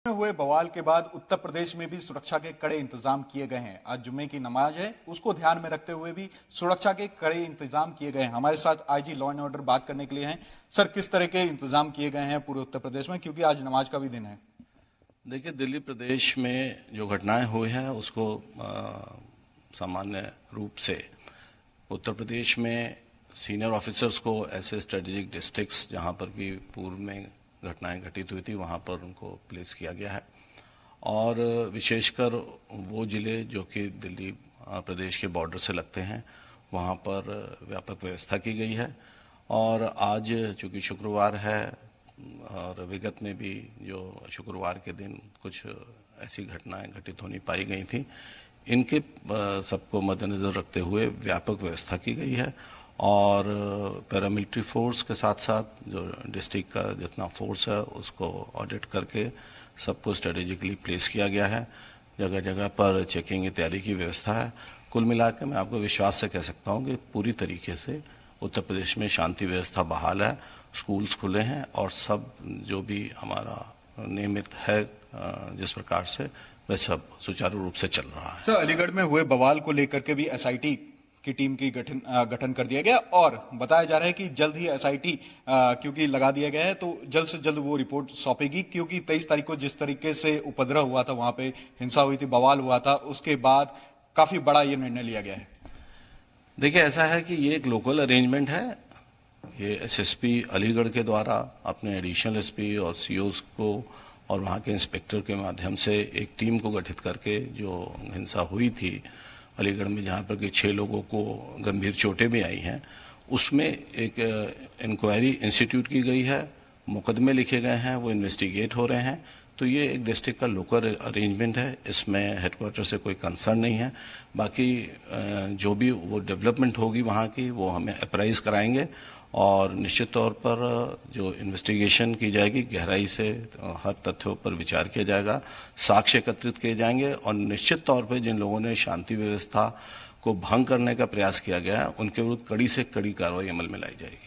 में हुए बवाल के बाद उत्तर प्रदेश में भी सुरक्षा के कड़े इंतजाम किए गए हैं। आज जुम्मे की नमाज है, उसको ध्यान में रखते हुए भी सुरक्षा के कड़े इंतजाम किए गए हैं। हमारे साथ आईजी लॉ एंड ऑर्डर बात करने के लिए हैं। सर, किस तरह के इंतजाम किए गए हैं पूरे उत्तर प्रदेश में, क्योंकि आज नमाज का भी दिन है? देखिए, दिल्ली प्रदेश में जो घटनाएं हुई हैं उसको सामान्य रूप से उत्तर प्रदेश में सीनियर ऑफिसर्स को ऐसे स्ट्रेटेजिक डिस्ट्रिक्ट्स जहां पर कि पूर्व में घटनाएं घटित हुई थी वहां पर उनको प्लेस किया गया है और विशेषकर वो जिले जो कि दिल्ली प्रदेश के बॉर्डर से लगते हैं वहां पर व्यापक व्यवस्था की गई है। और आज चूंकि शुक्रवार है और विगत में भी जो शुक्रवार के दिन कुछ ऐसी घटनाएं घटित होनी पाई गई थी, इनके सबको मद्देनजर रखते हुए व्यापक व्यवस्था की गई है और पैरामिलिट्री फोर्स के साथ साथ जो डिस्ट्रिक्ट का जितना फोर्स है उसको ऑडिट करके सबको स्ट्रेटेजिकली प्लेस किया गया है। जगह जगह पर चेकिंग इत्यादि की व्यवस्था है। कुल मिलाकर मैं आपको विश्वास से कह सकता हूँ कि पूरी तरीके से उत्तर प्रदेश में शांति व्यवस्था बहाल है, स्कूल्स खुले हैं और सब जो भी हमारा नियमित है जिस प्रकार से वह सब सुचारू रूप से चल रहा है। सर, अलीगढ़ में हुए बवाल को लेकर के भी एसआईटी की टीम की गठन कर दिया गया और बताया जा रहा है कि जल्द ही एसआईटी क्योंकि लगा दिया गया है तो जल्द से जल्द वो रिपोर्ट सौंपेगी, क्योंकि 23 तारीख को जिस तरीके से उपद्रव हुआ था, वहां पे हिंसा हुई थी, बवाल हुआ था, उसके बाद काफी बड़ा ये निर्णय लिया गया है। देखिए, ऐसा है कि ये एक लोकल अरेंजमेंट है। ये एसएसपी अलीगढ़ के द्वारा अपने एडिशनल एसपी और सीओज को और वहाँ के इंस्पेक्टर के माध्यम से एक टीम को गठित करके जो हिंसा हुई थी अलीगढ़ में, जहाँ पर कि 6 लोगों को गंभीर चोटें भी आई हैं, उसमें एक इंक्वायरी इंस्टीट्यूट की गई है, मुकदमे लिखे गए हैं, वो इन्वेस्टिगेट हो रहे हैं। तो ये एक डिस्ट्रिक्ट का लोकल अरेंजमेंट है, इसमें हेडक्वार्टर से कोई कंसर्न नहीं है। बाकी जो भी वो डेवलपमेंट होगी वहाँ की वो हमें अप्राइज कराएंगे और निश्चित तौर पर जो इन्वेस्टिगेशन की जाएगी गहराई से हर तथ्यों पर विचार किया जाएगा, साक्ष्य एकत्रित किए जाएंगे और निश्चित तौर पर जिन लोगों ने शांति व्यवस्था को भंग करने का प्रयास किया गया है उनके विरुद्ध कड़ी से कड़ी कार्रवाई अमल में लाई जाएगी।